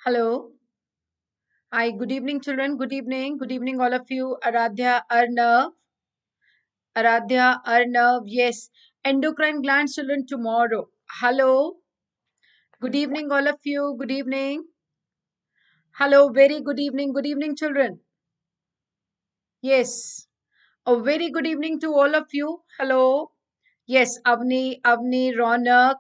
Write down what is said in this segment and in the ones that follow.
Hello. Hi, good evening, children. Good evening. Good evening, all of you. Aradhya, Arnav. Aradhya, Arnav. Yes. Endocrine glands, children, tomorrow. Hello. Good evening, all of you. Good evening. Hello. Very good evening. Good evening, children. Yes. A very good evening to all of you. Hello. Yes, Avni, Ronak,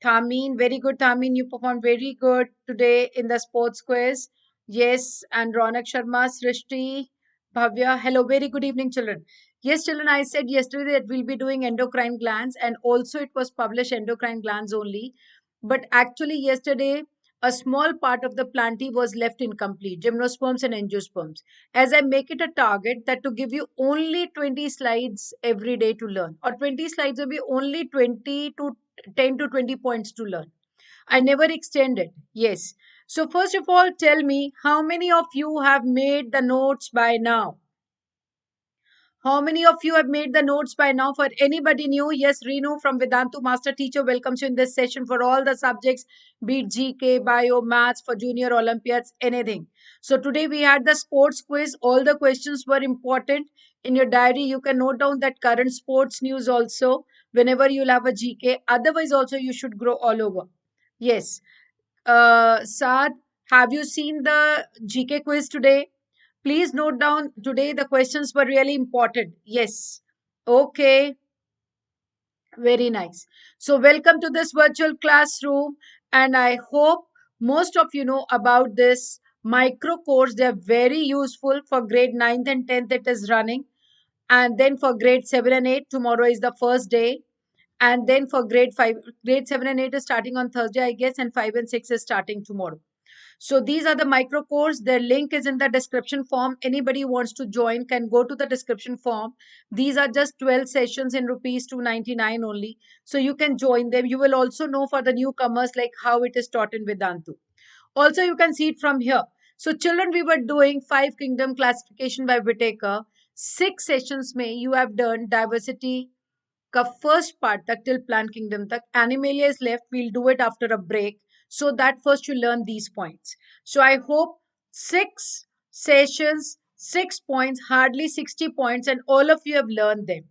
Thamin, very good, Thamin. You performed very good today in the sports quiz. Yes, and Ronak Sharma, Srishti, Bhavya. Hello, very good evening, children. Yes, children, I said yesterday that we'll be doing endocrine glands, and also it was published endocrine glands only. But actually, yesterday, a small part of the Plantae was left incomplete, Gymnosperms and Angiosperms, as I make it a target that to give you only 20 slides every day to learn, or 20 slides will be only 20 to 10 to 20 points to learn. I never extend it. Yes. So, first of all, tell me how many of you have made the notes by now? How many of you have made the notes by now? For anybody new, yes, Reenu from Vedantu Master Teacher welcomes you in this session for all the subjects, be it GK, Bio, Maths, for Junior Olympiads, anything. So today we had the sports quiz. All the questions were important. In your diary, you can note down that current sports news also whenever you'll have a GK. Otherwise, also you should grow all over. Yes. Saad, have you seen the GK quiz today? Please note down today the questions were really important. Yes. Okay. Very nice. So, welcome to this virtual classroom. And I hope most of you know about this micro course. They are very useful for grade 9th and 10th. It is running. And then for grade 7 and 8, tomorrow is the first day. And then for grade 5, grade 7 and 8 is starting on Thursday, I guess. And 5 and 6 is starting tomorrow. So these are the micro course. Their link is in the description form. Anybody who wants to join can go to the description form. These are just 12 sessions in rupees 299 only. So you can join them. You will also know for the newcomers like how it is taught in Vedantu. Also, you can see it from here. So children, we were doing 5 kingdom classification by Whitaker. 6 sessions में you have done diversity का first part तक till plant kingdom तक. Animalia is left. We'll do it after a break. So that first you learn these points. So I hope 6 sessions, 6 points, hardly 60 points, and all of you have learned them.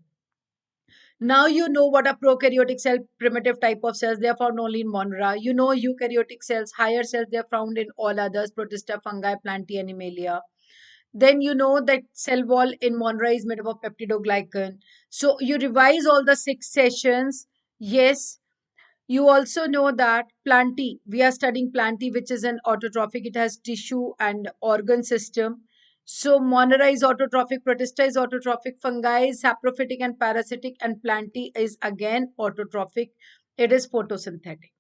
Now you know what a prokaryotic cell, primitive type of cells. They are found only in Monera. You know eukaryotic cells, higher cells. They are found in all others, Protista, fungi, Plantae, Animalia. Then you know that cell wall in Monera is made up of peptidoglycan. So you revise all the 6 sessions. Yes. You also know that Plantae, we are studying Plantae, which is an autotrophic. It has tissue and organ system. So Monera is autotrophic, Protista is autotrophic, fungi is saprophytic and parasitic, and Plantae is again autotrophic. It is photosynthetic.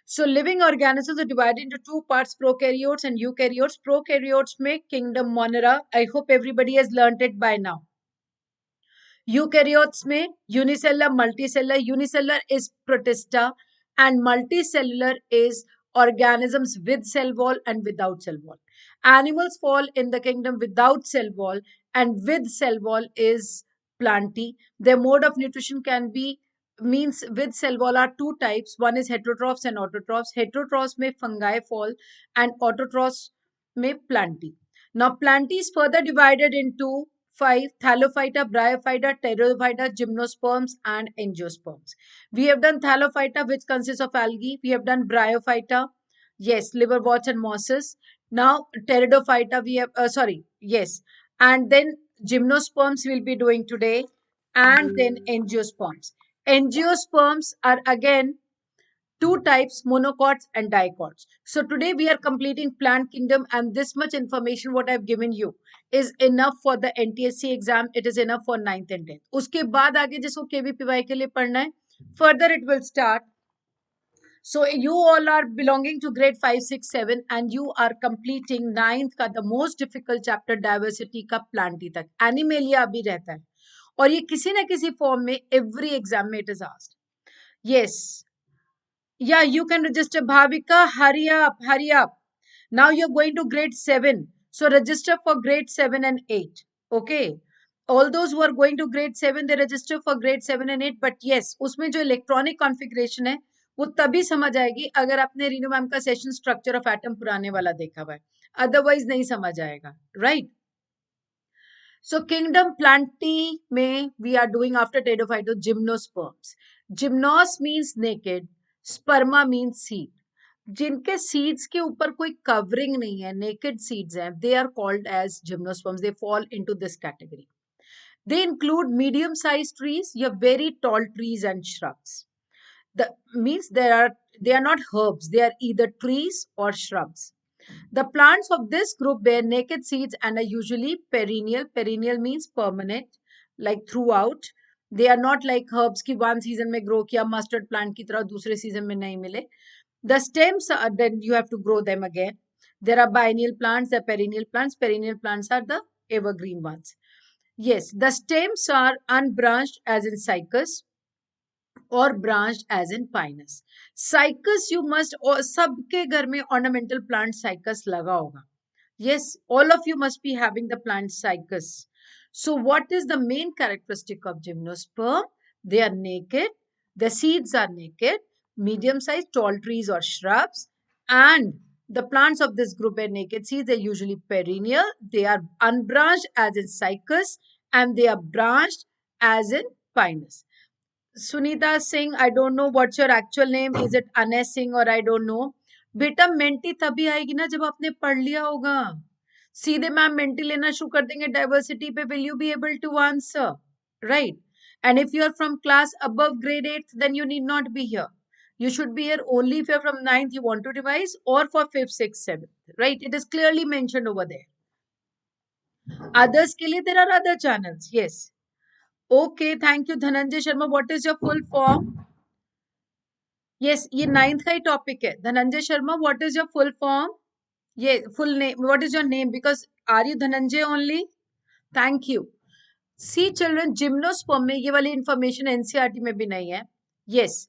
So living organisms are divided into 2 parts, prokaryotes and eukaryotes. Prokaryotes make kingdom Monera. I hope everybody has learnt it by now. Eukaryotes में unicellular, multicellular. Unicellular is protista and multicellular is organisms with cell wall and without cell wall. Animals fall in the kingdom without cell wall, and with cell wall is Plantae. Their mode of nutrition can be means with cell wall are 2 types. One is heterotrophs and autotrophs. Heterotrophs में fungi fall and autotrophs में Plantae. Now Plantae is further divided into 5: Thallophyta, Bryophyta, Pteridophyta, Gymnosperms, and Angiosperms. We have done Thallophyta, which consists of algae. We have done Bryophyta, yes, liverworts and mosses. Now Pteridophyta, we have, yes. And then Gymnosperms we'll be doing today, and then Angiosperms. Angiosperms are again 2 types, monocots and dicots. So today we are completing plant kingdom, and this much information what I've given you is enough for the NTSE exam. It is enough for 9th and 10th. उसके बाद आगे जिसको KVPY के लिए पढ़ना है, further it will start. So you all are belonging to grade 5, 6, 7 and you are completing 9th का the most difficult chapter diversity का Plantae तक. Animalia अभी रहता है और ये किसी न किसी form में every exam में it is asked. Yes. Yeah, you can register. Bhavika, hurry up, hurry up. Now you're going to grade 7. So register for grade 7 and 8. Okay. All those who are going to grade 7, they register for grade 7 and 8. But yes, उसमें जो electronic configuration है, वो तभी समझ आएगी अगर आपने Renu ma'am का सेशन स्ट्रक्चर ऑफ एटम पुराने वाला देखा हुआ है, अदरवाइज नहीं समझ आएगा, राइट? So kingdom Plantae में we are doing after pteridophyte gymnosperms. Gymnos means naked, sperma means seed. जिनके seeds के ऊपर कोई covering नहीं है, naked seeds हैं, they are called as gymnosperms. They fall into this category. They include medium-sized trees, या very tall trees and shrubs. The means they are not herbs. They are either trees or shrubs. The plants of this group bear naked seeds and are usually perennial. Perennial means permanent, like throughout. They are not like herbs ki one season mein grow kiya, mustard plant ki tarah dusre season mein nahi mile. The stems are, then you have to grow them again. There are biennial plants, there are perennial plants. Perennial plants are the evergreen ones. Yes, the stems are unbranched as in cycas or branched as in pinus. Cycas you must, सबके घर में ornamental plant cycas लगा होगा. Yes, all of you must be having the plant cycas. So what is the main characteristic of gymnosperm? They are naked, the seeds are naked, medium-sized tall trees or shrubs, and the plants of this group are naked seeds. They're usually perennial. They are unbranched as in cycas, and they are branched as in pinus. Sunita Singh, I don't know what's your actual name. Is it Anes Singh or I don't know? बेटा mentee तभी आएगी ना जब आपने पढ़ लिया होगा. सीधे मैम मेंटी लेना शुरू कर देंगे डाइवर्सिटी पे. Will you be able to answer? Right. And if you are from class above grade 8th, then you need not be here. You should be here only if you're from 9th, you want to revise, or for 5th, 6th, 7th. Right. It is clearly mentioned over there. Others के लिए there are other channels. Yes. Okay, thank you, Dhananjay Sharma. What is your full form? Yes, ये 9th का ही topic है. Dhananjay Sharma, what is your full form? ये full name, what is your name? Because are you Dhananjay only? Thank you. See children, gymnosperm में ये वाली information NCERT में भी नहीं है. Yes,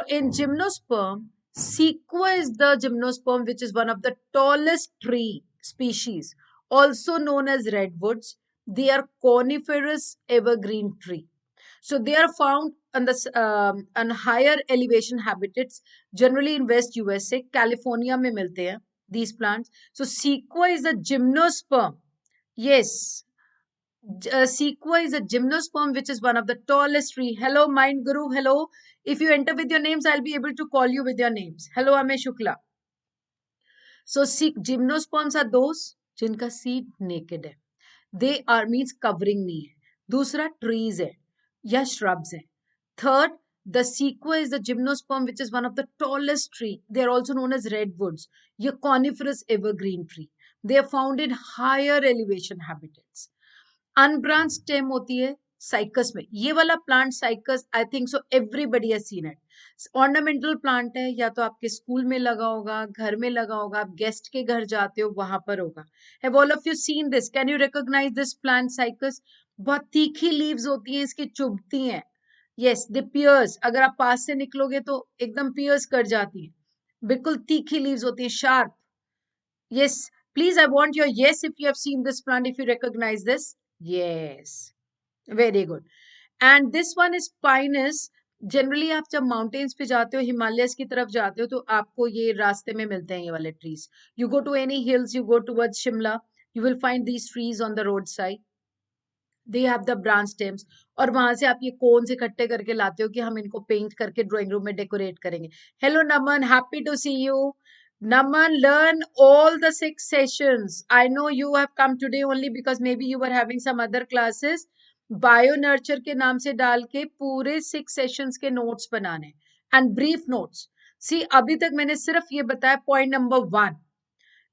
in gymnosperm, sequoia is the gymnosperm which is one of the tallest tree species, also known as redwoods. They are coniferous evergreen tree. So they are found on higher elevation habitats, generally in West USA, California में मिलते हैं these plants. So sequoia is a gymnosperm. Yes, sequoia is a gymnosperm which is one of the tallest tree. Hello, Mind Guru. Hello. If you enter with your names, I'll be able to call you with your names. Hello, Ame Shukla. So gymnosperms are those जिनका seed naked है. They are means covering नहीं है. दूसरा trees है या shrubs है. Third, the sequoia is the gymnosperm which is one of the tallest tree. They are also known as redwoods. ये coniferous evergreen tree. They are found in higher elevation habitats. Unbranched stem होती है cycas में. ये वाला plant cycas, I think so everybody has seen it. Ornamental plant है, या तो आपके स्कूल में लगा होगा, घर में लगा होगा, आप गेस्ट के घर जाते हो वहां पर होगा. Have all of you seen this? Can you recognise this plant cycas? बहुत तीखी लीव्स होती हैं इसकी, चुभती हैं. Yes, they pierce. अगर आप पास से निकलोगे तो एकदम पियर्स कर जाती है. बिल्कुल तीखी लीव्स होती है, sharp. Yes, please I want your yes if you have seen this plant, if you recognize this. Yes, very good. And this one is pinus. Generally आप जब माउंटेन्स पे जाते हो, हिमालयस की तरफ जाते हो, तो आपको ये रास्ते में मिलते हैं ये वाले trees. You go to any hills, you go towards Shimla, you will find these trees on the road side. They have the branch stems. और वहां से आप ये कोन से इकट्ठे करके लाते हो कि हम इनको पेंट करके ड्राइंग रूम में डेकोरेट करेंगे. Hello Naman, happy to see you. Naman, learn all the 6 sessions. I know you have come today only because maybe you were having some other classes. Bio nurture के नाम से डाल के पूरे 6 sessions के notes बनाने and brief notes. See, अभी तक मैंने सिर्फ ये बताया. Point number 1,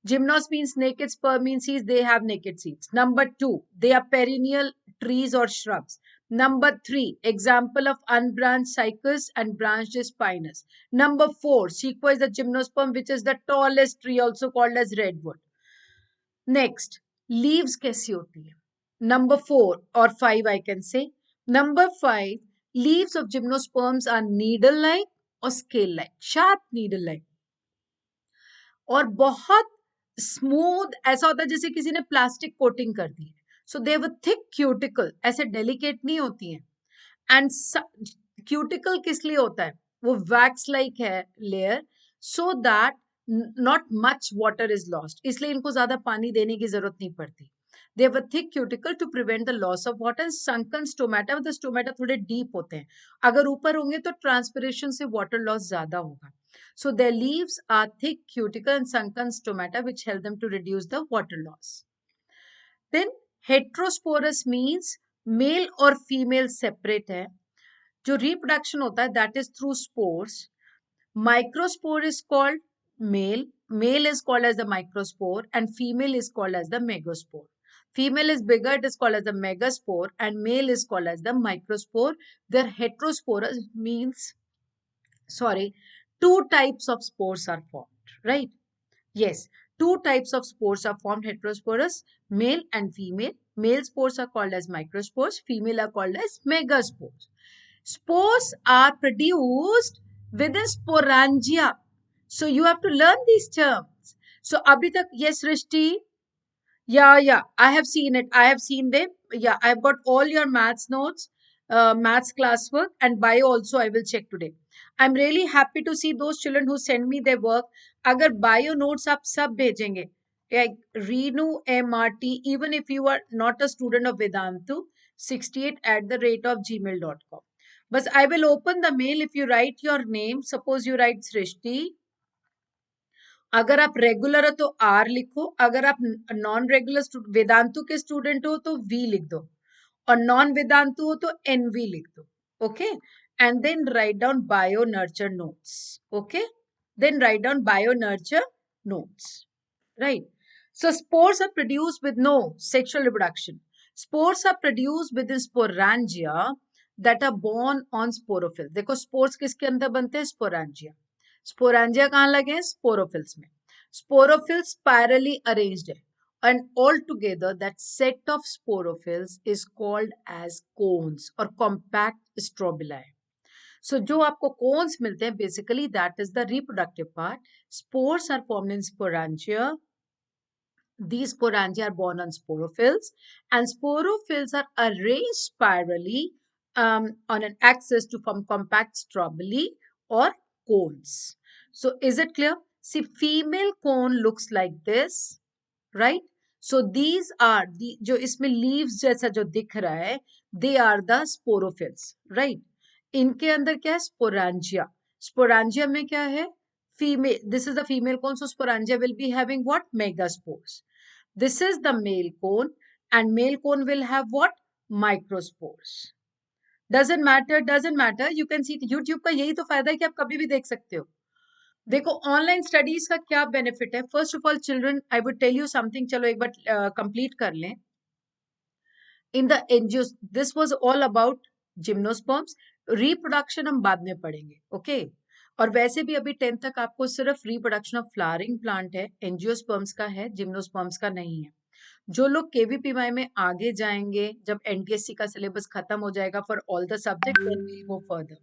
Gymnos means naked, sperm means seeds. They have naked seeds. Number 2, they are perennial trees or shrubs. Number 3, example of unbranched cycas and branched is pinus. Number 4, sequoia is the gymnosperm which is the tallest tree, also called as redwood. Next, leaves कैसी होती है? Number 4 or 5 I can say. Number 5, leaves of gymnosperms are needle-like or scale-like, sharp needle-like. और बहुत smooth, ऐसा होता है जैसे किसी ने प्लास्टिक कोटिंग कर दी है. So they have a thick cuticle, ऐसे डेलिकेट नहीं होती हैं. एंड क्यूटिकल किस लिए होता है? वो वैक्स लाइक है layer, so that not much water is lost, इसलिए इनको ज्यादा पानी देने की जरूरत नहीं पड़ती. They have a thick cuticle to prevent the loss of water. Sunken stomata, मतलब स्टोमेटा थोड़े डीप होते हैं, अगर ऊपर होंगे तो ट्रांसपिरेशन से वाटर लॉस ज्यादा होगा. So their leaves are thick cuticle and sunken stomata which help them to reduce the water loss. Then heterosporous means male और female separate है. जो reproduction होता है that is through spores. Microspore is called male. Male is called as the microspore and female is called as the megaspore. Female is bigger, it is called as the megaspore, and male is called as the microspore. Their heterosporous means, sorry, two types of spores are formed, right? Yes, two types of spores are formed, heterosporous, male and female. Male spores are called as microspores, female are called as megaspores. Spores are produced within sporangia. So you have to learn these terms. So abhi tak, yes, Rishti, yeah, I have seen it. I have seen them. Yeah, I've got all your maths notes, maths classwork, and bio also I will check today. I'm really happy to see those children who send me their work. अगर bio notes आप सब भेजेंगे, like Reenu MRT, even if you are not a student of Vedantu, 68@gmail.com. But I will open the mail if you write your name. Suppose you write Srishti. अगर आप regular हो तो are लिखो, अगर आप नॉन रेगुलर वेदांतु के student हो तो वी लिख दो, और नॉन वेदांतु हो तो एनवी लिख दो. Okay, and then write down bio nurture notes. Okay, then write down bio nurture notes. Right. So spores are produced with no sexual reproduction. Spores are produced within sporangia that are born on sporophyll. देखो spores किसके अंदर बनते हैं? Sporangia. Sporangia कहाँ लगे हैं? Sporophylls में. Sporophylls spirally arranged है, and altogether that set of sporophylls is called as cones or compact strobili. So जो आपको cones मिलते हैं, basically that is the reproductive part. Spores are formed in sporangia. These sporangia are born on sporophylls, and sporophylls are arranged spirally on an axis to form compact strobili or cones. So is it clear? See, female cone looks like this, right? So these are the जो इसमें leaves जैसा जो दिख रहा है, they are the sporophylls, right? इनके अंदर क्या है? Sporangia. Sporangia में क्या है? Female. This is the female cone, so sporangia will be having what? Megaspores. This is the male cone, and male cone will have what? Microspores. Doesn't matter, doesn't matter. You can see YouTube का यही तो फायदा है कि आप कभी भी देख सकते हो. देखो ऑनलाइन स्टडीज का क्या बेनिफिट है. First of all children, I would tell you something. चलो एक बार कंप्लीट कर लें. In the angios, this was all about gymnosperms. Reproduction हम बाद में पढ़ेंगे, ओके? और वैसे भी अभी 10th तक आपको सिर्फ रिप्रोडक्शन ऑफ फ्लावरिंग प्लांट है, एंजियोस्पर्म्स का है, जिम्नोस्पर्म्स का नहीं है. जो लोग केवीपीवाई में आगे जाएंगे, जब एनटीएससी का सिलेबस खत्म हो जाएगा for all the subject, then we will go further.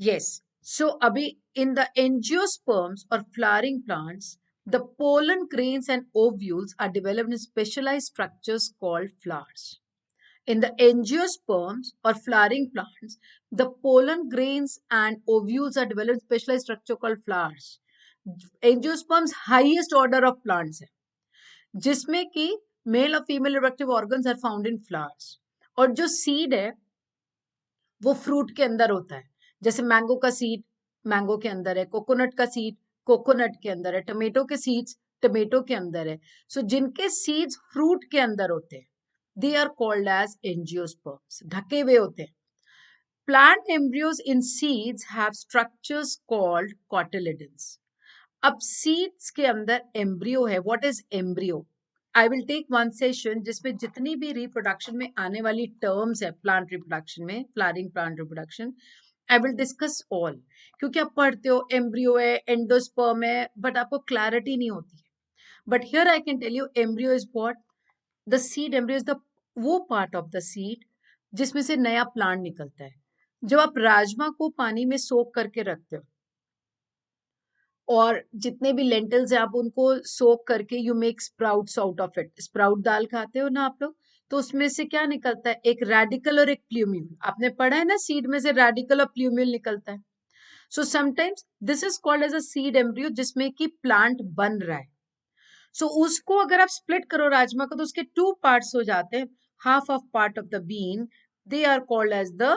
Yes, so अभी in the angiosperms or flowering plants, the pollen grains and ovules are developed in specialized structures called flowers. In the angiosperms or flowering plants, the pollen grains and ovules are developed in specialized structure called flowers. Angiosperms highest order of plants है, जिसमें कि male और female reproductive organs are found in flowers. और जो seed है वो fruit के अंदर होता है. जैसे मैंगो का सीड मैंगो के अंदर है, कोकोनट का सीड कोकोनट के अंदर है, टमेटो के सीड्स टमेटो के अंदर है. सो जिनके सीड्स फ्रूट के अंदर होते हैं, they are called as angiosperms, ढके हुए होते हैं. Plant embryos in seeds have structures called cotyledons. अब सीड्स के अंदर एम्ब्रियो है. What is embryo? I will take one session जिसमें जितनी भी रिप्रोडक्शन में आने वाली टर्म्स है प्लांट रिप्रोडक्शन में, flowering plant reproduction, I will discuss all. क्योंकि आप पढ़ते हो एम्ब्रियो है, एंडोस्पर्म है, बट आपको क्लैरिटी नहीं होती है. But here I can tell you embryo is what? The seed. Embryo is the वो पार्ट ऑफ द सीड जिसमें से नया प्लांट निकलता है. जब आप राजमा को पानी में सोक करके रखते हो, और जितने भी लेंटल्स हैं आप उनको सोक करके you make sprouts out of it. Sprout दाल खाते हो ना आप लोग, तो उसमें से क्या निकलता है? एक रेडिकल और एक प्ल्यूम्यूल. आपने पढ़ा है ना, सीड में से रेडिकल और प्ल्यूम्यूल निकलता है. So sometimes this is called as a seed embryo जिसमें कि plant बन रहा है. So उसको अगर आप split करो राजमा को तो उसके two parts हो जाते हैं. Half of part of the bean, they are called as the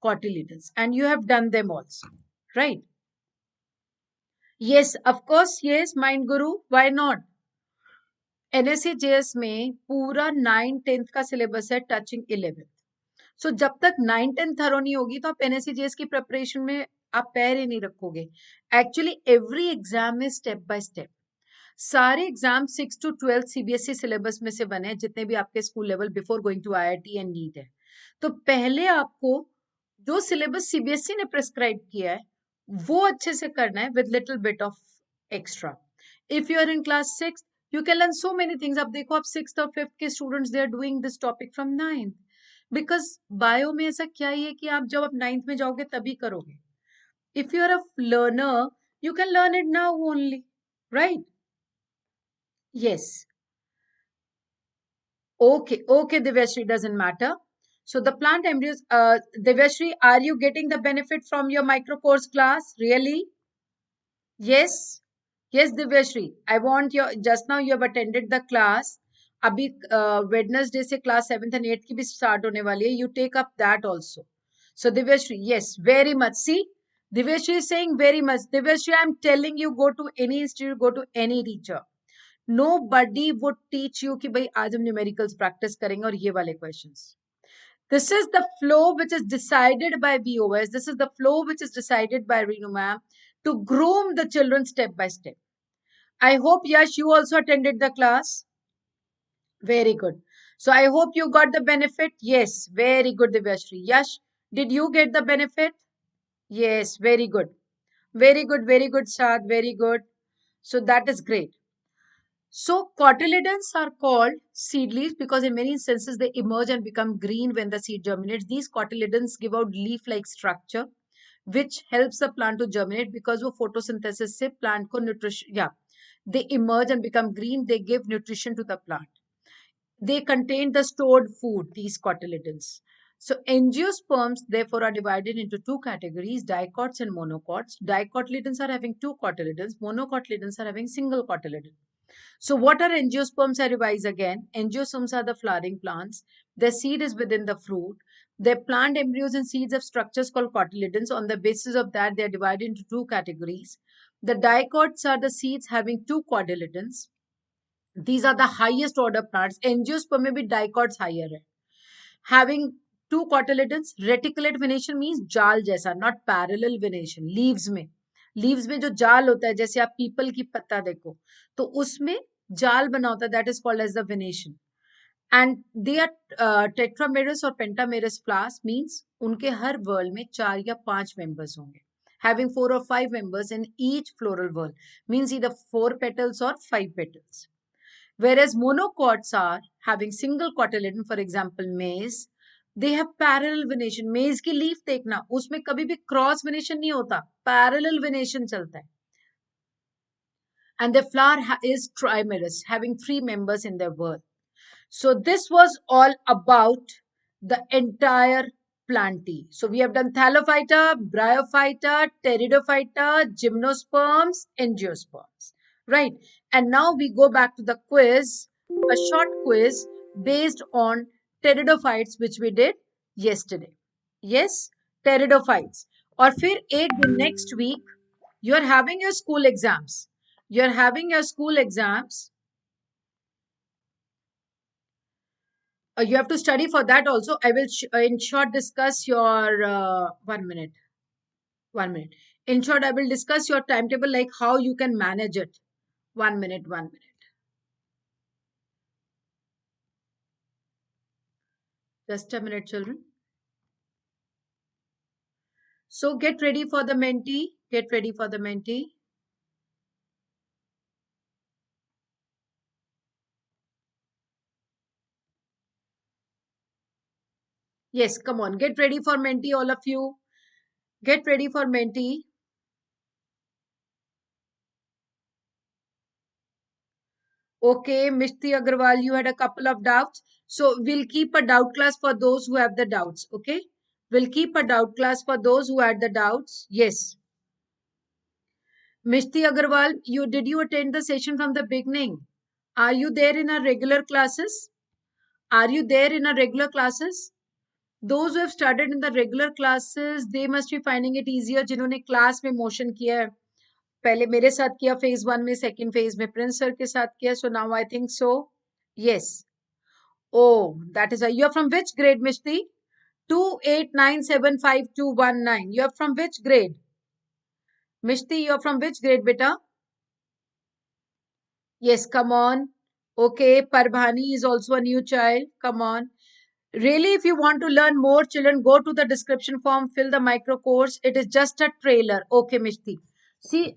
cotyledons, and you have done them also, right? Yes, of course, yes, Mind Guru, why not? NSE JS में पूरा 9th-10th का syllabus है touching 11th. सो जब तक 9th-10th thorough नहीं होगी तो आप NSE JS की प्रिपरेशन में आप पैर ही नहीं रखोगे. एक्चुअली एवरी एग्जाम में स्टेप बाय स्टेप. सारे एग्जाम 6 to 12 CBSE सिलेबस में से बने जितने भी आपके school level before going to IIT and NEET है. तो पहले आपको जो सिलेबस CBSE ने प्रिस्क्राइब किया है वो अच्छे से करना है with little bit of extra. If you are in class 6 you can learn so many things. अब देखो आप 6th और 5th के students they are doing this topic from 9th. Because bio में ऐसा क्या ही है कि आप जब आप 9th में जाओगे तभी करोगे. If you are a learner you can learn it now only, right? Yes. Okay, Divyashri, doesn't matter. So the plant embryos, Divyashri, are you getting the benefit from your micro course class? Really? Yes. Yes, Divyashri. I want your, just now you have attended the class. अभी Wednesday से class 7th and 8th की भी start होने वाली है. You take up that also. So Divyashri, yes, very much. See, Divyashri is saying very much. Divyashri, I'm telling you, go to any institute, go to any teacher. Nobody would teach you कि भाई आज हम numericals practice करेंगे और ये वाले questions. This is the flow which is decided by VOS. This is the flow which is decided by Reenu Mam to groom the children step by step. I hope, Yash, you also attended the class. Very good. So I hope you got the benefit. Yes, very good, Divyashri. Yash, did you get the benefit? Yes, very good. Very good, Shad. Very good. So that is great. So cotyledons are called seed leaves because in many instances they emerge and become green when the seed germinates. These cotyledons give out leaf-like structure which helps the plant to germinate because वो photosynthesis से plant को nutrition, they emerge and become green. They give nutrition to the plant. They contain the stored food, these cotyledons. So angiosperms therefore are divided into two categories, dicots and monocots. Dicotyledons are having two cotyledons. Monocotyledons are having single cotyledon. So what are angiosperms? I revise again. Angiosperms are the flowering plants. Their seed is within the fruit. Their plant embryos and seeds have structures called cotyledons. On the basis of that, they are divided into two categories. The dicots are the seeds having two cotyledons. These are the highest order plants. Angiosperm में भी dicots higher है. Having two cotyledons. Reticulate venation means जाल जैसा, not parallel venation. Leaves में जो जाल होता है, जैसे आप पीपल की पत्ता देखो, तो उसमें जाल बना होता है, that is called as the venation. And they are tetramerous or pentamerous flowers means उनके हर whorl में 4 या 5 members होंगे. Having 4 or 5 members in each floral whorl means either 4 petals or 5 petals. Whereas monocots are having single cotyledon, for example, maize, they have parallel venation. Maize की leaf देखना, उसमें कभी भी cross venation नहीं होता, parallel venation चलता है. And the flower is trimerous, having 3 members in their whorl. So this was all about the entire Plantae. So we have done Thallophyta, Bryophyta, Pteridophyta, Gymnosperms, Angiosperms. Right. And now we go back to the quiz, a short quiz based on pteridophytes which we did yesterday. Yes, pteridophytes. और फिर एक दिन next week you are having your school exams. You are having your school exams. You have to study for that also. I will in short discuss your 1 minute. 1 minute. In short, I will discuss your timetable, like how you can manage it. 1 minute, 1 minute. Just a minute, children. So get ready for the mentee. Get ready for the mentee. Yes, come on. Get ready for mentee, all of you. Get ready for mentee. Okay, Mishti Agarwal, you had a couple of doubts. So we'll keep a doubt class for those who have the doubts. Okay, we'll keep a doubt class for those who had the doubts. Yes. Mishti Agarwal, did you attend the session from the beginning? Are you there in our regular classes? Are you there in our regular classes? Those who have studied in the regular classes, they must be finding it easier. जिन्होंने class में motion किया है, पहले मेरे साथ किया phase 1 में, second phase में प्रिंस सर के साथ किया. So now I think so. Yes. Oh, that is you are from which grade, Mishti? 28975219. You are from which grade? Mishti, you are from which grade, beta? Yes, come on. Okay, Parbhani is also a new child. Come on. Really, if you want to learn more, children, go to the description form, fill the micro course. It is just a trailer. Okay, Mishti. See,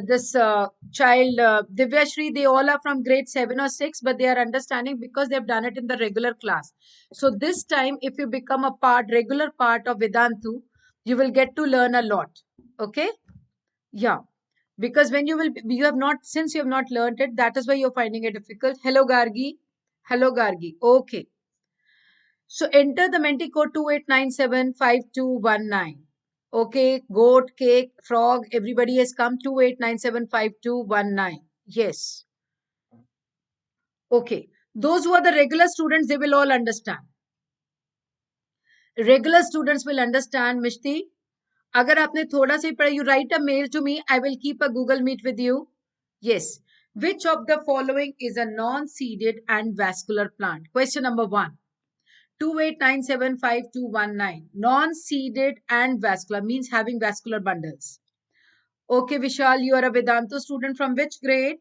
this child, Divya Shri, they all are from grade 7 or 6, but they are understanding because they have done it in the regular class. So this time, if you become a regular part of Vedantu, you will get to learn a lot. Okay? Yeah. Because when you have not, since you have not learned it, that is why you're finding it difficult. Hello, Gargi. Hello, Gargi. Okay. So enter the Menti code 28975219. Okay, goat, cake, frog, everybody has come 28975219. Yes. Okay. Those who are the regular students, they will all understand. Regular students will understand, Mishti. अगर आपने थोड़ा सा ही पढ़ा, you write a mail to me. I will keep a Google Meet with you. Yes. Which of the following is a non-seeded and vascular plant? Question number 1. 28975219. Non-seeded and vascular means having vascular bundles. Okay, Vishal, you are a Vedantu student from which grade?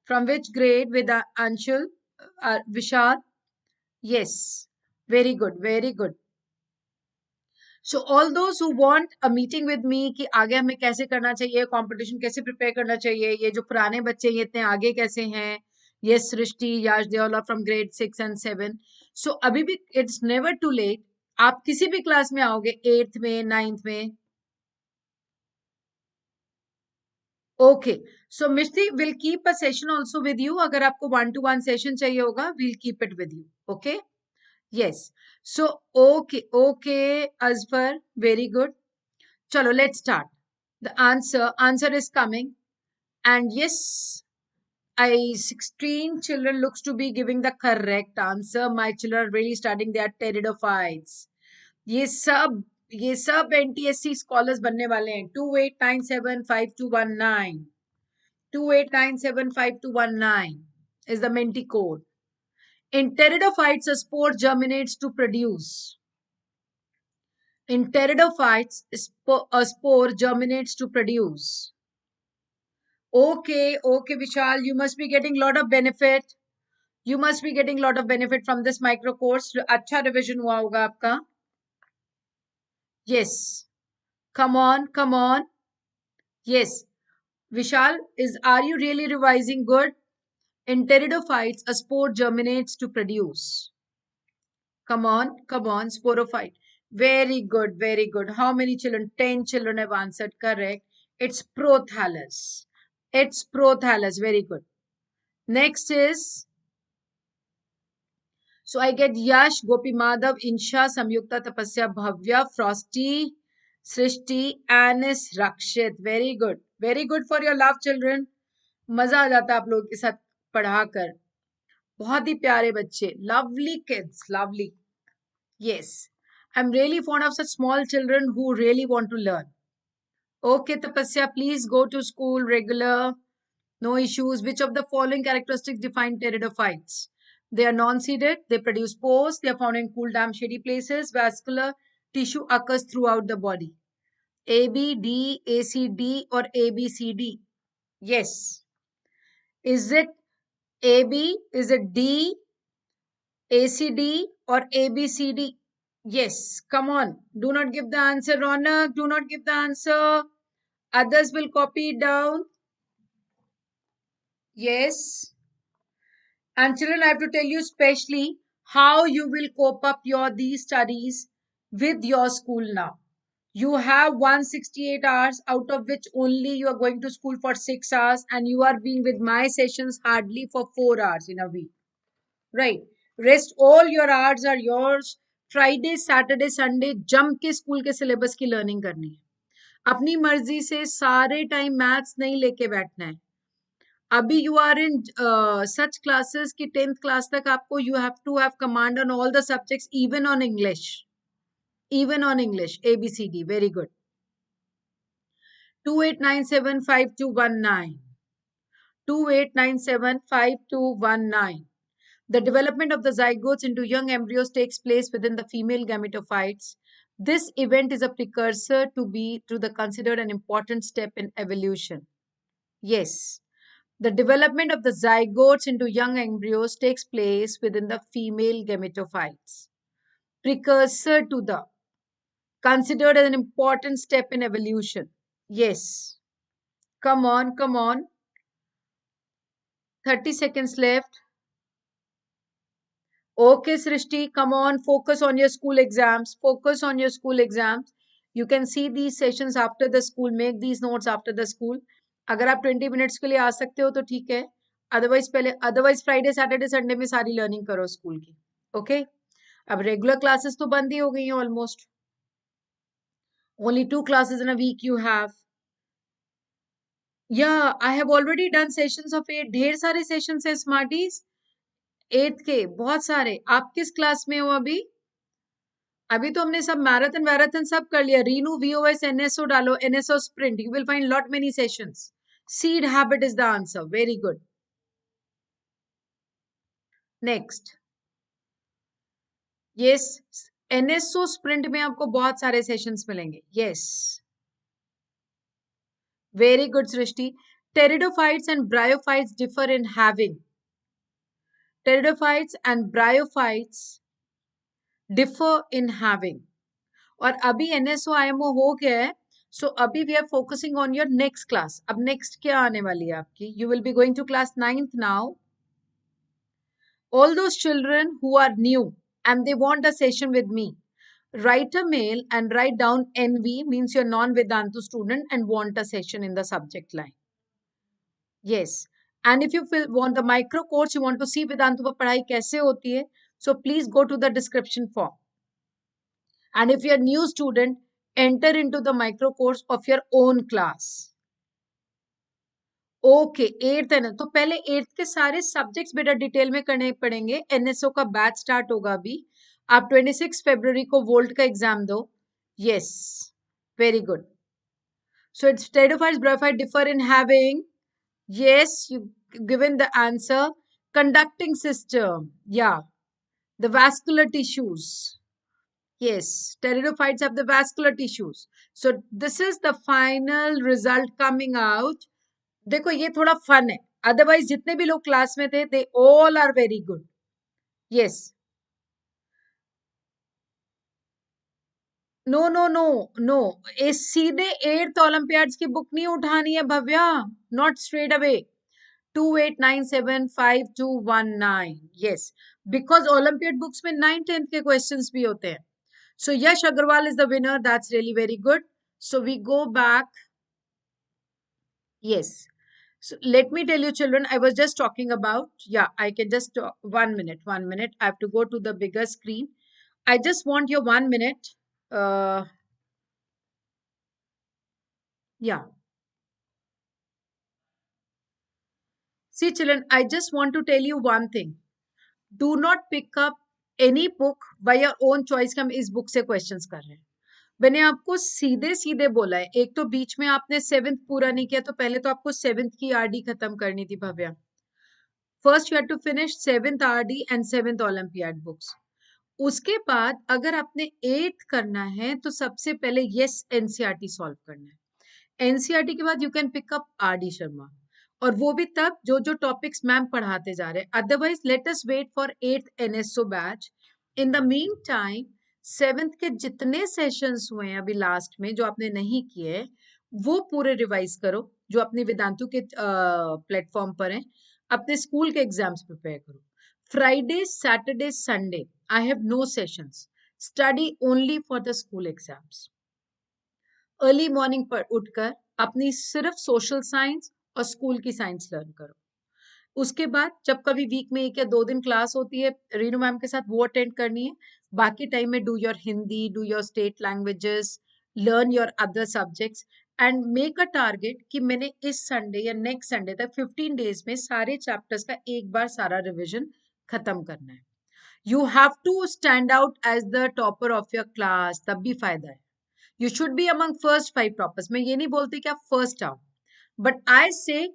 From which grade, Anshul? Vishal? Yes. Very good, very good. So all those who want a meeting with me कि आगे हमें कैसे करना चाहिए, competition कैसे prepare करना चाहिए, ये जो पुराने बच्चे ये इतने आगे कैसे हैं, ये सृष्टि, Yash, they all are from grade 6 and 7. So अभी भी it's never too late. आप किसी भी क्लास में आओगे, 8th में, 9th में. Okay. So Mishti will keep a session also with you. अगर आपको 1-to-1 session चाहिए होगा, we'll keep it with you. Okay. Yes. So, okay, Azfar, very good. Chalo, let's start. The answer is coming. And yes, 16 children looks to be giving the correct answer. My children are really studying. They are pteridophytes. ये सब NTSE scholars बनने वाले हैं. 28975219. 28975219 is the Menti code. In pteridophytes, a spore germinates to produce. In pteridophytes, a spore germinates to produce. Okay, Vishal, you must be getting a lot of benefit. You must be getting a lot of benefit from this micro course. अच्छा revision हुआ होगा आपका. Yes. Come on. Yes. Vishal, are you really revising good? In pteridophytes, a spore germinates to produce. Come on, sporophyte. Very good. How many children? 10 children have answered correct. It's prothallus. Very good. Next is, so I get Yash, Gopi Madhav, Insha, Samyukta, Tapasya, Bhavya, Frosty, Srishti, Anis, Rakshit. Very good for your love, children. मजा आ जाता है आप लोगों के साथ पढ़ाकर. बहुत ही प्यारे बच्चे. Lovely kids, lovely. Yes, I'm really fond of such small children who really want to learn. Okay, Tapasya, please go to school regular. No issues. Which of the following characteristics define pteridophytes? They are non-seeded. They produce spores. They are found in cool, damp, shady places. Vascular tissue occurs throughout the body. A, B, D, A, C, D or A, B, C, D? Yes. Is it A, B? Is it D, A, C, D or A, B, C, D? Yes. Come on. Do not give the answer, Ronak. Do not give the answer. Others will copy it down. Yes. And children, I have to tell you specially how you will cope up these studies with your school now. You have 168 hours, out of which only you are going to school for 6 hours, and you are being with my sessions hardly for 4 hours in a week. Right. Rest all your hours are yours. Friday, Saturday, Sunday, jump के school के syllabus की learning करनी है. अपनी मर्जी से सारे time maths नहीं लेके बैठना है। अभी you are in such classes की 10th क्लास तक आपको you have to have command on all the subjects, even on English, even on English, ABCD, very good. 28975219, 28975219. The development of the zygotes into young embryos takes place within the female gametophytes. This event is a precursor to the considered an important step in evolution. Yes, the development of the zygotes into young embryos takes place within the female gametophytes. Precursor to the considered as an important step in evolution. Yes. Come on, come on. 30 seconds left. Okay, Srishti, come on, focus on your school exams. Focus on your school exams. You can see these sessions after the school. Make these notes after the school. अगर आप 20 minutes के लिए आ सकते हो तो ठीक है, otherwise Friday Saturday Sunday में सारी लर्निंग करो स्कूल की। ओके, अब रेगुलर क्लासेस तो बंद ही हो गई हैं almost. Only 2 classes in a week you have. Yeah, I have already done sessions of 8. ढेर सारे सेशंस हैं स्मार्टीज, 8th के बहुत सारे। आप किस क्लास में हो अभी? अभी तो हमने सब मैराथन वैराथन सब कर लिया। रीनू VOS NSO डालो, NSO sprint, you will find lot many sessions. Seed habit is the answer, very good. Next, yes, NSO sprint में आपको बहुत सारे सेशंस मिलेंगे। Yes, very good Srishti. Pteridophytes and bryophytes differ in having, pteridophytes and bryophytes differ in having. और अभी NSO IMO हो गया है, सो अभी we are focusing on your next class. अब नेक्स्ट क्या आने वाली है आपकी? You will be going to class 9th now. All those children who are new and they want a session with me, write a mail and write down NV, means you're non-Vedantu student and want a session in the subject line. Yes, and if you want the micro course, you want to see Vedantu पर पढ़ाई कैसे होती है, so please go to the description form. And if you're a new student, enter into the micro course of your own class. Okay, 8th है ना, तो पहले 8th के सारे सब्जेक्ट्स बेटा डिटेल में करने पड़ेंगे। NSO का बैच स्टार्ट होगा अभी। आप 26 फरवरी को वोल्ट का एग्जाम दो। Yes, very good. So it's pteridophytes bryophyte differ in having, yes, you given the answer, conducting system, yeah, the vascular tissues. Yes, pteridophytes have the vascular tissues. So this is the final result coming out. देखो ये थोड़ा fun है, otherwise जितने भी लोग class में थे they all are very good. Yes, no no no no, सीधे 8th ओलंपियाड्स की बुक नहीं उठानी है Bhavya, not straight away. 28975219, yes, because Olympiad books में 9th 10th के questions भी होते हैं। So Yash Agarwal is the winner, that's really very good. So we go back. Yes, so let me tell you children, I was just talking about, yeah, I can just talk, 1 minute, I have to go to the bigger screen. I just want your 1 minute. Yeah, see children, I just want to tell you one thing. Do not pick up any book by your own choice कि हम इस book से questions कर रहे हैं। मैंने आपको सीधे सीधे बोला है। एक तो बीच में आपने 7th पूरा नहीं किया, तो पहले तो आपको 7th की RD खत्म करनी थी Bhavya. First you have to finish 7th RD and 7th olympiad books. उसके बाद अगर आपने 8th करना है तो सबसे पहले यस NCERT सॉल्व करना है। NCERT के बाद you can pick up RD Sharma, और वो भी तब जो जो टॉपिक्स मैम पढ़ाते जा रहे हैं। Otherwise let us wait for 8th NSO batch. In the mean time 7th के जितने सेशंस हुए हैं अभी लास्ट में जो आपने नहीं किए, वो पूरे रिवाइज करो जो अपने वेदांतु के प्लेटफॉर्म पर हैं। अपने स्कूल के एग्जाम्स प्रिपेयर करो। Friday Saturday Sunday I have no sessions, study only for the school exams. Early morning पर उठकर अपनी सिर्फ सोशल साइंस और स्कूल की साइंस लर्न करो। उसके बाद जब कभी वीक में 1 या 2 दिन क्लास होती है रीनू मैम के साथ, वो अटेंड करनी है। बाकी टाइम में do your Hindi, do your state languages, learn your other subjects and make a target कि मैंने इस संडे या नेक्स्ट संडे तक 15 डेज में सारे चैप्टर्स का एक बार सारा रिवीजन खत्म करना है. You have to stand out as the topper of your class. तब भी फायदा है. You should be among first 5 toppers. मैं ये नहीं बोलती कि आप फर्स्ट आओ, बट आई से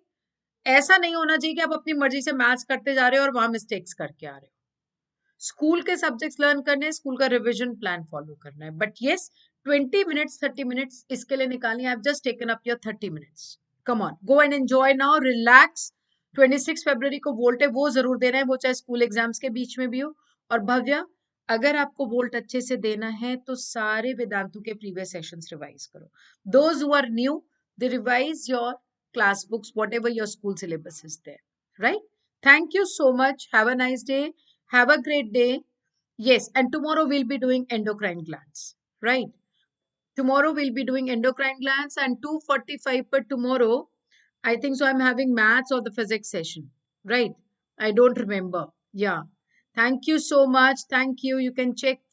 ऐसा नहीं होना चाहिए कि आप अपनी मर्जी से मैथ्स करते जा रहे हो और वहां मिस्टेक्स करके आ रहे हो. स्कूल के सब्जेक्ट्स लर्न करने हैं, स्कूल का रिविजन प्लान फॉलो करना है. बट येस, 20 मिनट्स 30 मिनट्स इसके लिए निकालिए. I have just taken up your 30 minutes. Come on, go and enjoy now, relax. 26 फरवरी को वोल्ट है, वो जरूर देना है, वो चाहे स्कूल एग्जाम्स के बीच में भी हो. और भव्या, अगर आपको वोल्ट अच्छे से देना है तो सारे वेदांतु के प्रीवियस सेशंस रिवाइज करो. Those who are new, they revise your class books, whatever your school syllabus is there, right? Thank you so much. Have a nice day. Have a great day. Yes, and tomorrow we'll be doing endocrine glands, right? Tomorrow we'll be doing endocrine glands, and 2:45 per tomorrow, I think so, I'm having maths or the physics session, right? I don't remember. Yeah. Thank you so much. Thank you. You can check